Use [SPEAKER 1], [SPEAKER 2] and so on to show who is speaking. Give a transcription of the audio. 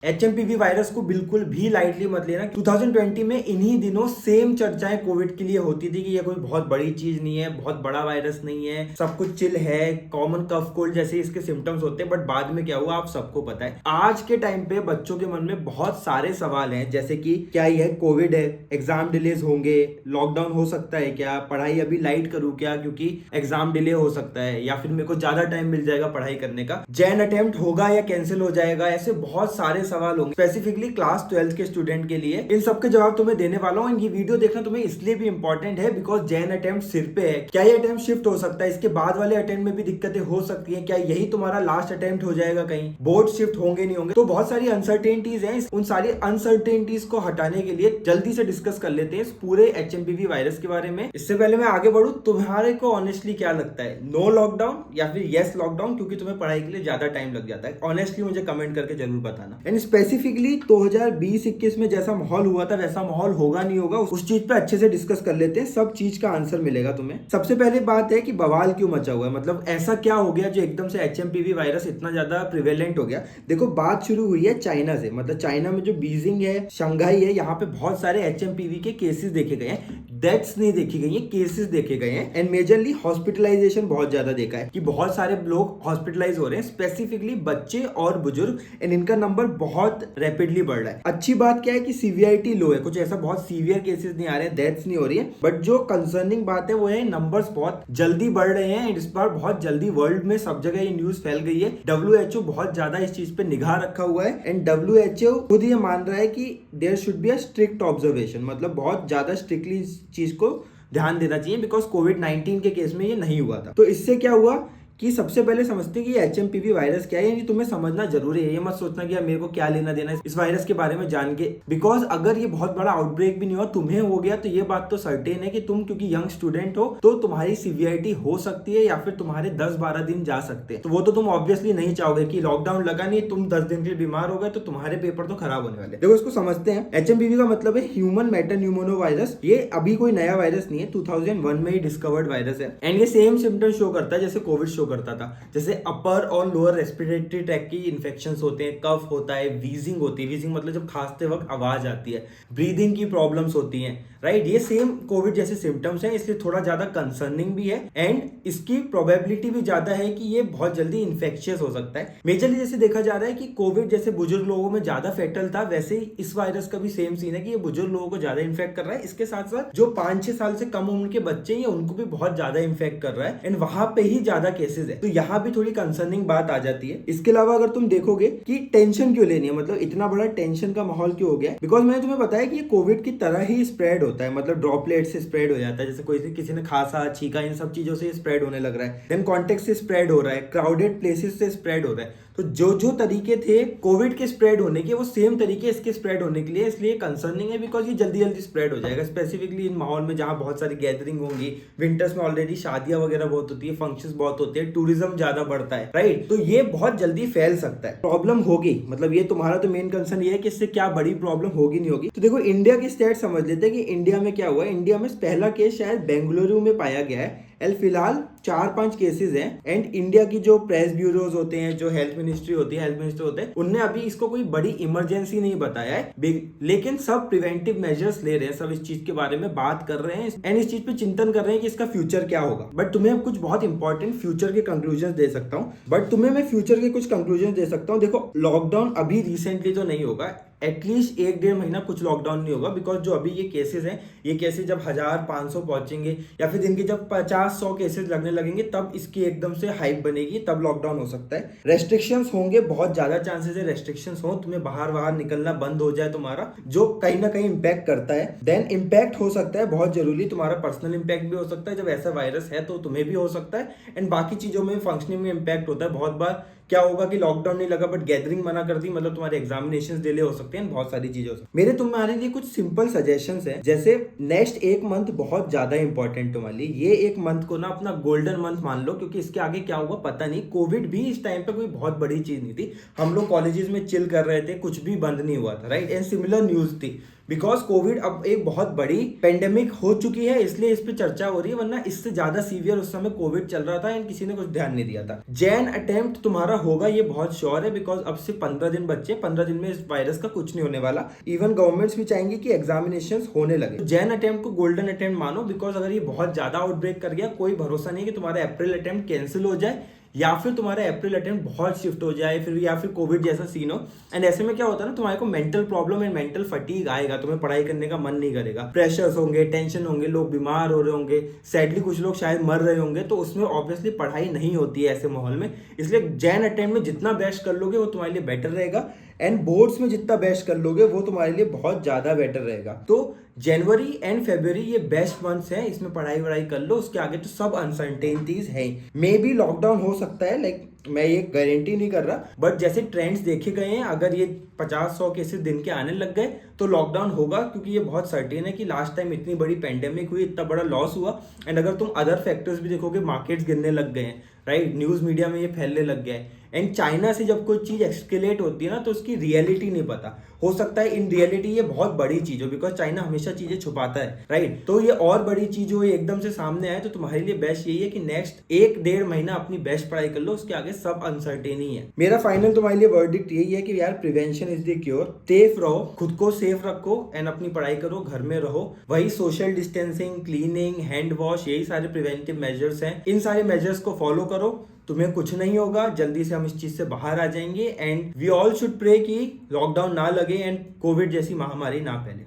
[SPEAKER 1] HMPV virus को बिल्कुल भी लाइटली मत लेना। 2020 में इन्हीं दिनों सेम चर्चाएं कोविड के लिए होती थी कि ये कोई बहुत बड़ी चीज नहीं है, बहुत बड़ा वायरस नहीं है, सब कुछ चिल है, कॉमन कफ कोल्ड जैसे इसके सिम्टम्स होते हैं। बट बाद में क्या हुआ आप सबको पता है। आज के टाइम पे बच्चों के मन में बहुत सारे सवाल हैं, जैसे कि क्या ये कोविड है, एग्जाम डिलेज होंगे, लॉकडाउन हो सकता है क्या, पढ़ाई अभी लाइट करूँ क्या क्योंकि एग्जाम डिले हो सकता है, या फिर मेरे को ज्यादा टाइम मिल जाएगा पढ़ाई करने का, जैन अटेम्प्ट होगा या कैंसिल हो जाएगा। ऐसे बहुत सारे सवाल होंगे स्पेसिफिकली क्लास 12 के स्टूडेंट के लिए। इन सबके जवाब तुम्हें देने वाला हूँ। ये वीडियो देखना तुम्हें इसलिए भी इंपॉर्टेंट है बिकॉज जैन अटेम्प्ट सिर पे है। क्या ये अटेम्प्ट शिफ्ट हो सकता है, इसके बाद वाले अटेम्प्ट में भी दिक्कतें हो सकती है, क्या यही तुम्हारा लास्ट अटेम्प्ट हो जाएगा, कहीं बोर्ड शिफ्ट होंगे नहीं होंगे। तो बहुत सारी अनसर्टेनिटीज हैं। उन सारी अनसर्टेनिटीज को हटाने के लिए जल्दी से डिस्कस कर लेते हैं इस पूरे HMPV वायरस के बारे में। इससे पहले मैं आगे बढ़ूं, तुम्हारे को ऑनेस्टली क्या लगता है, नो लॉकडाउन या फिर येस लॉकडाउन, क्योंकि तुम्हें पढ़ाई के लिए ज्यादा टाइम लग जाता है? ऑनेस्टली मुझे कमेंट करके जरूर बताना। एंड स्पेसिफिकली 2020-21 में जैसा माहौल हुआ था वैसा माहौल होगा नहीं होगा, उस चीज पे अच्छे से डिस्कस कर लेते हैं। सब चीज का आंसर मिलेगा तुम्हें। सबसे पहले बात है कि बवाल क्यों मचा हुआ है, मतलब ऐसा क्या हो गया जो एकदम से HMPV वायरस इतना ज्यादा प्रिवेलेंट हो गया। देखो बात शुरू हुई है चाइना से, मतलब चाइना में जो बीजिंग है, शंघाई है, यहाँ पे बहुत सारे HMPV के केसेस देखे गए हैं। डेथ्स नहीं देखी गई है, केसेस देखे गए हैं। एंड मेजरली हॉस्पिटलाइजेशन बहुत ज्यादा देखा है कि बहुत सारे लोग हॉस्पिटलाइज हो रहे हैं, स्पेसिफिकली बच्चे और बुजुर्ग। एंड इनका नंबर बहुत रैपिडली बढ़ रहा है। अच्छी बात क्या है कि सीवियरिटी लो है, कुछ ऐसा बहुत सीवियर केसेस नहीं आ रहे हैं, डेथ्स नहीं हो रही है। बट जो कंसर्निंग बात है वो है नंबर्स बहुत जल्दी बढ़ रहे हैं। इस बार बहुत जल्दी वर्ल्ड में सब जगह ये न्यूज फैल गई है। WHO बहुत ज्यादा इस चीज पे निगाह रखा हुआ है। एंड WHO खुद ये मान रहा है कि there should be a strict observation, मतलब बहुत ज्यादा स्ट्रिक्टली इस चीज को ध्यान देना चाहिए बिकॉज कोविड-19 के केस में ये नहीं हुआ था। तो इससे क्या हुआ कि सबसे पहले समझते हैं कि HMPV वायरस क्या है। यानी तुम्हें समझना जरूरी है, ये मत सोचना कि यार मेरे को क्या लेना देना है इस वायरस के बारे में जान के। बिकॉज अगर ये बहुत बड़ा आउटब्रेक भी नहीं हुआ, तुम्हें हो गया, तो ये बात तो सर्टेन है कि तुम क्योंकि यंग स्टूडेंट हो तो तुम्हारी सीवियरिटी हो सकती है या फिर तुम्हारे 10-12 दिन जा सकते हैं। तो वो तो तुम ऑब्वियसली नहीं चाहोगे कि लॉकडाउन लगा नहीं, तुम 10 दिन के लिए बीमार हो गए तो तुम्हारे पेपर तो खराब होने वाले। देखो इसको समझते हैं। HMPV का मतलब है ह्यूमन मेटान्यूमोनो वायरस। ये अभी कोई नया वायरस नहीं है, 2001 में ही डिस्कवर्ड वायरस है। एंड ये सेम सिम्टम शो करता है जैसे कोविड शो करता था, जैसे अपर और लोअर रेस्पिरेटरी ट्रैक की इन्फेक्शंस होते हैं, कफ होता है, वीजिंग होती है। वीजिंग मतलब जब खांसते वक्त आवाज आती है, ब्रीदिंग की प्रॉब्लम्स होती हैं, राइट। ये सेम कोविड जैसे सिम्टम्स हैं, इसलिए थोड़ा ज्यादा कंसर्निंग भी है। एंड इसकी प्रोबेबिलिटी भी ज्यादा है कि ये बहुत जल्दी इन्फेक्शियस हो सकता है। मेजरली जैसे देखा जा रहा है कि कोविड जैसे बुजुर्ग लोगों में ज्यादा फेटल था, वैसे ही इस वायरस का भी सेम सीन है कि ये बुजुर्ग लोगों को ज्यादा इन्फेक्ट कर रहा है। इसके साथ साथ जो 5-6 साल से कम उम्र के बच्चे हैं उनको भी बहुत ज्यादा इन्फेक्ट कर रहा है। एंड वहां पे ही ज्यादा केसेस है, तो यहाँ भी थोड़ी कंसर्निंग बात आ जाती है। इसके अलावा अगर तुम देखोगे कि टेंशन क्यों लेनी है, मतलब इतना बड़ा टेंशन का माहौल क्यों हो गया, बिकॉज मैंने तुम्हें बताया कि ये कोविड की तरह ही स्प्रेड होता है, मतलब ड्रॉपलेट से स्प्रेड हो जाता है। जैसे कोई किसी ने खांसा, छींका, इन सब चीजों से स्प्रेड होने लग रहा है। देन कॉन्टेक्ट से स्प्रेड हो रहा है, क्राउडेड प्लेसेस से स्प्रेड हो रहा है। तो जो जो तरीके थे कोविड के स्प्रेड होने के, वो सेम तरीके इसके स्प्रेड होने के लिए, इसलिए कंसर्निंग है बिकॉज ये जल्दी जल्दी स्प्रेड हो जाएगा। स्पेसिफिकली इन माहौल में जहां बहुत सारी गैदरिंग होंगी, विंटर्स में ऑलरेडी शादियां वगैरह बहुत होती है, फंक्शंस बहुत होते हैं, टूरिज्म ज्यादा बढ़ता है, राइट। तो ये बहुत जल्दी फैल सकता है। प्रॉब्लम होगी, मतलब ये तुम्हारा तो मेन कंसर्न ये है कि इससे क्या बड़ी प्रॉब्लम होगी नहीं होगी। तो देखो इंडिया की स्टेट समझ लेते हैं कि इंडिया में क्या हुआ है। इंडिया में पहला केस शायद बेंगलुरु में पाया गया है। फिलहाल 4-5 केसेस हैं। एंड इंडिया की जो प्रेस ब्यूरोज होते हैं, जो हेल्थ मिनिस्ट्री होती है, हेल्थ मिनिस्टर होते हैं, उनने अभी इसको कोई बड़ी इमरजेंसी नहीं बताया है, लेकिन सब प्रिवेंटिव मेजर्स ले रहे हैं, सब इस चीज के बारे में बात कर रहे हैं एंड इस चीज पे चिंतन कर रहे हैं कि इसका फ्यूचर क्या होगा। बट तुम्हें कुछ बहुत इंपॉर्टेंट फ्यूचर के कंक्लूजन दे सकता हूँ, बट तुम्हें मैं फ्यूचर के कुछ कंक्लूजन दे सकता हूँ। देखो लॉकडाउन अभी रिसेंटली तो नहीं होगा, एटलीस्ट 1-1.5 महीना कुछ लॉकडाउन नहीं होगा। बिकॉज जो अभी ये केसेस हैं, ये केसेस जब 1000-500 पहुंचेंगे या फिर दिन के जब 50-100 केसेस लगने लगेंगे, तब इसकी एकदम से हाइप बनेगी, तब लॉकडाउन हो सकता है। रेस्ट्रिक्शंस होंगे, बहुत ज्यादा चांसेस है रेस्ट्रिक्शंस हो, तुम्हें बाहर निकलना बंद हो जाए तुम्हारा, जो कहीं ना कहीं इंपैक्ट करता है। देन इंपैक्ट हो सकता है बहुत जरूरी, तुम्हारा पर्सनल इंपैक्ट भी हो सकता है। जब ऐसा वायरस है तो तुम्हें भी हो सकता है। एंड बाकी चीजों में, फंक्शनिंग में इंपैक्ट होता है। बहुत बार क्या होगा कि लॉकडाउन नहीं लगा बट गैदरिंग मना कर दी, मतलब तुम्हारे एग्जामिनेशंस डिले हो सकते हैं, बहुत सारी चीजें हो सकती हैं। मेरे तुम्हारे लिए कुछ सिंपल सजेशंस हैं, जैसे नेक्स्ट 1 मंथ बहुत ज्यादा इंपॉर्टेंट तुम्हारे लिए। ये 1 मंथ को ना अपना गोल्डन मंथ मान लो, क्योंकि इसके आगे क्या होगा पता नहीं। कोविड भी इस टाइम पे कोई बहुत बड़ी चीज नहीं थी, हम लोग कॉलेजेस में चिल कर रहे थे, कुछ भी बंद नहीं हुआ था, राइट। एंड सिमिलर न्यूज थी बिकॉज कोविड अब एक बहुत बड़ी पेंडेमिक हो चुकी है, इसलिए इस पे चर्चा हो रही है, वरना इससे ज्यादा सीवियर उस समय कोविड चल रहा था एंड किसी ने कुछ ध्यान नहीं दिया था। जैन अटेम्प्ट तुम्हारा होगा ये बहुत श्योर है, बिकॉज अब सिर्फ 15 दिन बच्चे, 15 दिन में इस वायरस का कुछ नहीं होने वाला। इवन गवर्नमेंट्स भी चाहेंगे कि एग्जामिनेशंस होने लगे। जैन अटेम्प्ट को गोल्डन अटेम्प्ट मानो, बिकॉज अगर ये बहुत ज्यादा आउटब्रेक कर गया, कोई भरोसा नहीं कि तुम्हारा अप्रैल अटेम्प्ट कैंसिल हो जाए या फिर तुम्हारा अप्रैल अटेम्प्ट बहुत शिफ्ट हो जाए फिर, या फिर कोविड जैसा सीन हो। एंड ऐसे में क्या होता है ना, तुम्हारे को mental problem and mental fatigue आएगा, तुम्हें पढ़ाई करने का मन नहीं करेगा, प्रेशर्स होंगे, टेंशन होंगे, लोग बीमार हो रहे होंगे, सैडली कुछ लोग शायद मर रहे होंगे, तो उसमें ऑब्वियसली पढ़ाई नहीं होती है ऐसे माहौल में। इसलिए जैन अटेम्प्ट में जितना बेस्ट कर लोगे वो तुम्हारे लिए बेटर रहेगा, एंड बोर्ड्स में जितना बेस्ट कर लोगे वो तुम्हारे लिए बहुत ज्यादा बेटर रहेगा। तो जनवरी एंड फरवरी ये बेस्ट मंथ्स हैं, इसमें पढ़ाई वढ़ाई कर लो, उसके आगे तो सब अनसर्टेनिटीज है। मे बी लॉकडाउन हो सकता है, लाइक मैं ये गारंटी नहीं कर रहा, बट जैसे ट्रेंड्स देखे गए हैं, अगर ये 50-100 केसेस दिन के आने लग गए तो लॉकडाउन होगा, क्योंकि ये बहुत सर्टेन है कि लास्ट टाइम इतनी बड़ी पेंडेमिक हुई, इतना बड़ा लॉस हुआ। एंड अगर तुम अदर फैक्टर्स भी देखोगे, मार्केट्स गिरने लग गए हैं, राइट, न्यूज मीडिया में ये फैलने लग गया है। एंड चाइना से जब कोई चीज एक्सकेलेट होती है ना, तो उसकी रियलिटी नहीं पता, हो सकता है इन रियलिटी ये बहुत बड़ी चीज हो, बिकॉज चाइना हमेशा चीजें छुपाता है, राइट। तो ये और बड़ी चीज हो, ये एकदम से सामने आए, तो तुम्हारे लिए बेस्ट यही है कि नेक्स्ट 1-1.5 महीना अपनी बेस्ट पढ़ाई कर लो, उसके आगे सब अनसर्टेन ही है। मेरा फाइनल तुम्हारे लिए वर्डिक्ट यही है कि यार prevention is the cure. Safe रहो, खुद को सेफ रखो एंड अपनी पढ़ाई करो, घर में रहो, वही social distancing, cleaning, hand wash, यही सारे प्रिवेंटिव मेजर्स हैं। इन सारे मेजर्स को फॉलो करो, तुम्हें कुछ नहीं होगा, जल्दी से हम इस चीज से बाहर आ जाएंगे। And we all should pray कि लॉकडाउन ना लगे एंड कोविड जैसी महामारी ना फैले।